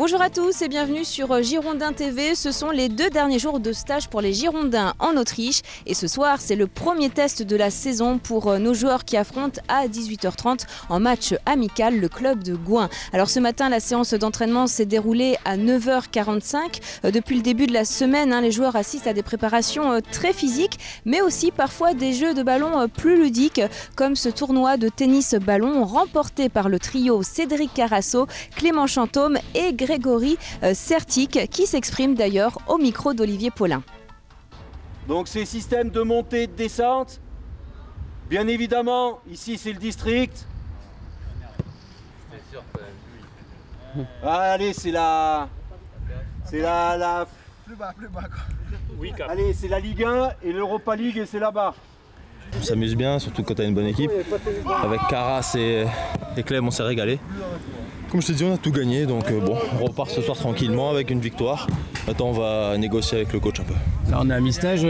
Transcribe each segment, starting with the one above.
Bonjour à tous et bienvenue sur Girondins TV. Ce sont les 2 derniers jours de stage pour les Girondins en Autriche. Et ce soir, c'est le premier test de la saison pour nos joueurs qui affrontent à 18h30 en match amical le club de Gouin. Alors ce matin, la séance d'entraînement s'est déroulée à 9h45. Depuis le début de la semaine, les joueurs assistent à des préparations très physiques, mais aussi parfois des jeux de ballon plus ludiques, comme ce tournoi de tennis ballon remporté par le trio Cédric Carasso, Clément Chantôme et Grégory Sertic, qui s'exprime d'ailleurs au micro d'Olivier Paulin. Donc ces systèmes de montée et de descente, bien évidemment, ici c'est le district. Allez, c'est la... Plus bas quoi. Oui, allez, c'est la Ligue 1 et l'Europa League, c'est là-bas. On s'amuse bien, surtout quand tu as une bonne équipe. Avec Caras et Clem, on s'est régalé. Comme je te dis, on a tout gagné, donc bon, on repart ce soir tranquillement avec une victoire. Maintenant, on va négocier avec le coach un peu. Là, on est à mi-stage.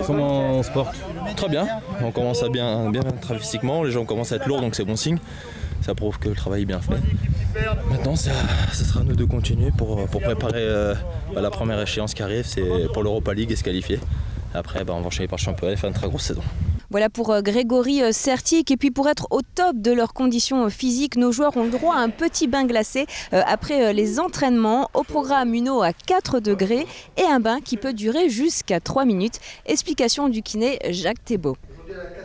Comment on se porte? Très bien. On commence à bien travailler physiquement. Les gens commencent à être lourds, donc c'est bon signe. Ça prouve que le travail est bien fait. Maintenant, ça sera à nous de continuer pour préparer la première échéance qui arrive. C'est pour l'Europa League et se qualifier. Après, on va enchaîner par le championnat et faire une très grosse saison. Voilà pour Grégory Sertic. Et puis pour être au top de leurs conditions physiques, nos joueurs ont le droit à un petit bain glacé après les entraînements. Au programme, une eau à 4 degrés et un bain qui peut durer jusqu'à 3 minutes. Explication du kiné Jacques Thébault.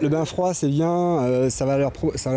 Le bain froid, c'est bien, ça va leur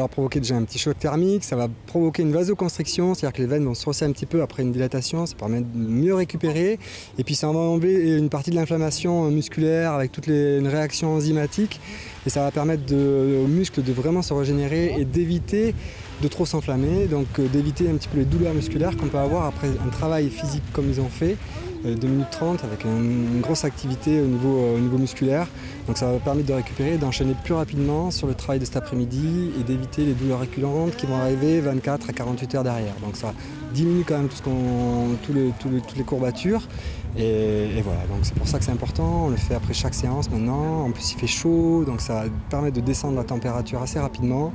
provoquer déjà un petit choc thermique, ça va provoquer une vasoconstriction, c'est-à-dire que les veines vont se resserrer un petit peu après une dilatation, ça permet de mieux récupérer. Et puis ça va enlever une partie de l'inflammation musculaire avec une réaction enzymatique. Et ça va permettre aux muscles de vraiment se régénérer et d'éviter de trop s'enflammer, donc d'éviter un petit peu les douleurs musculaires qu'on peut avoir après un travail physique comme ils ont fait, 2 minutes 30 avec une grosse activité au niveau musculaire. Donc ça va permettre de récupérer et d'enchaîner plus rapidement sur le travail de cet après-midi et d'éviter les douleurs récurrentes qui vont arriver 24 à 48 heures derrière. Donc ça diminue quand même toutes les courbatures. Et voilà, donc c'est pour ça que c'est important, on le fait après chaque séance maintenant. En plus il fait chaud, donc ça permet de descendre la température assez rapidement.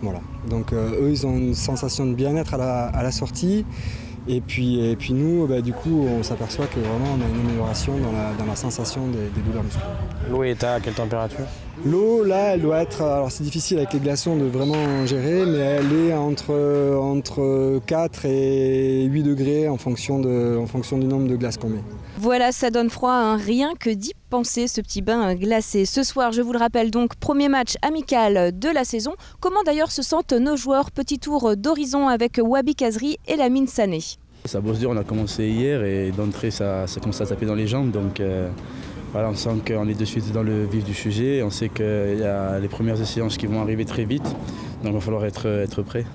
Voilà, donc eux ils ont une sensation de bien-être à la sortie. Et puis nous, du coup, on s'aperçoit que vraiment on a une amélioration dans la sensation des douleurs musculaires. L'eau est à quelle température? L'eau, là, elle doit être... Alors c'est difficile avec les glaçons de vraiment gérer, mais elle est entre 4 et 8 degrés en fonction du nombre de glaces qu'on met. Voilà, ça donne froid, rien que d'y penser, ce petit bain glacé. Ce soir, je vous le rappelle donc, premier match amical de la saison. Comment d'ailleurs se sentent nos joueurs? Petit tour d'horizon avec Wabi Kazri et Lamine Sané. Ça bosse dur, on a commencé hier et d'entrée ça commence à taper dans les jambes. Donc voilà, on sent qu'on est de suite dans le vif du sujet. On sait qu'il y a les premières séances qui vont arriver très vite. Donc il va falloir être prêt.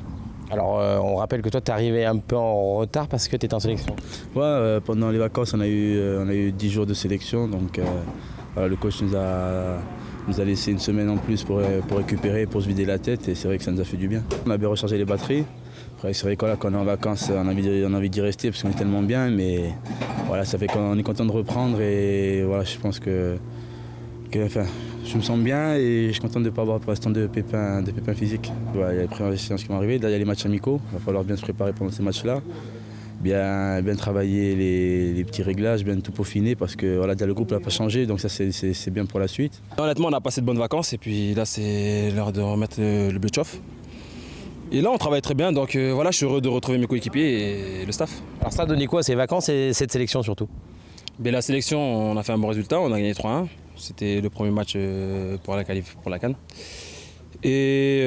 Alors on rappelle que toi tu es arrivé un peu en retard parce que tu étais en sélection. Ouais, pendant les vacances on a eu 10 jours de sélection, donc voilà, le coach nous a laissé une semaine en plus pour récupérer, pour se vider la tête, et c'est vrai que ça nous a fait du bien. On a bien rechargé les batteries. Après c'est vrai que quand on est en vacances on a envie d'y rester parce qu'on est tellement bien, mais voilà, ça fait qu'on est content de reprendre, et voilà, je pense que je me sens bien et je suis content de ne pas avoir pour l'instant de pépins physiques. Voilà, il y a les premières séances qui vont arriver, là il y a les matchs amicaux, il va falloir bien se préparer pendant ces matchs-là, bien travailler les petits réglages, bien tout peaufiner, parce que voilà, le groupe n'a pas changé, donc ça c'est bien pour la suite. Honnêtement, on a passé de bonnes vacances et puis là c'est l'heure de remettre le but de chauffe. Et là on travaille très bien, donc voilà, je suis heureux de retrouver mes coéquipiers et le staff. Alors ça a donné quoi ces vacances et cette sélection surtout? La sélection, on a fait un bon résultat, on a gagné 3-1. C'était le premier match pour la qualif pour la CAN. Et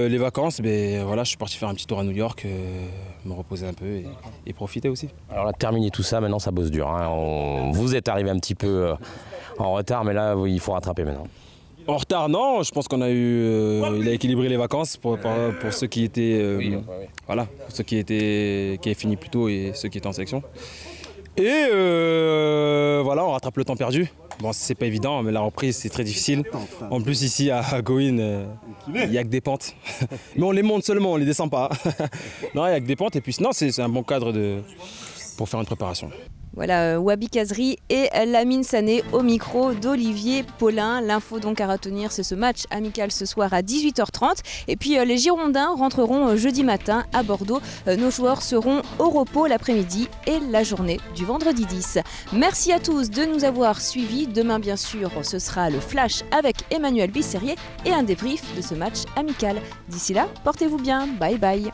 les vacances, voilà, je suis parti faire un petit tour à New York, me reposer un peu et profiter aussi. Alors là, terminer tout ça, maintenant ça bosse dur. Vous êtes arrivé un petit peu en retard, mais là il faut rattraper maintenant. En retard, non, je pense qu'on a il a équilibré les vacances pour ceux qui étaient, voilà, pour ceux qui avaient fini plus tôt et ceux qui étaient en sélection. Et voilà, on rattrape le temps perdu. Bon, c'est pas évident, mais la reprise c'est très difficile. En plus ici à Gouin, il n'y a que des pentes. Mais on les monte seulement, on les descend pas. Non, il n'y a que des pentes, et puis non, c'est un bon cadre pour faire une préparation. Voilà, Wabi Kazri et Lamine Sané au micro d'Olivier Paulin. L'info donc à retenir, c'est ce match amical ce soir à 18h30. Et puis les Girondins rentreront jeudi matin à Bordeaux. Nos joueurs seront au repos l'après-midi et la journée du vendredi 10. Merci à tous de nous avoir suivis. Demain, bien sûr, ce sera le flash avec Emmanuel Bisserier et un débrief de ce match amical. D'ici là, portez-vous bien. Bye bye.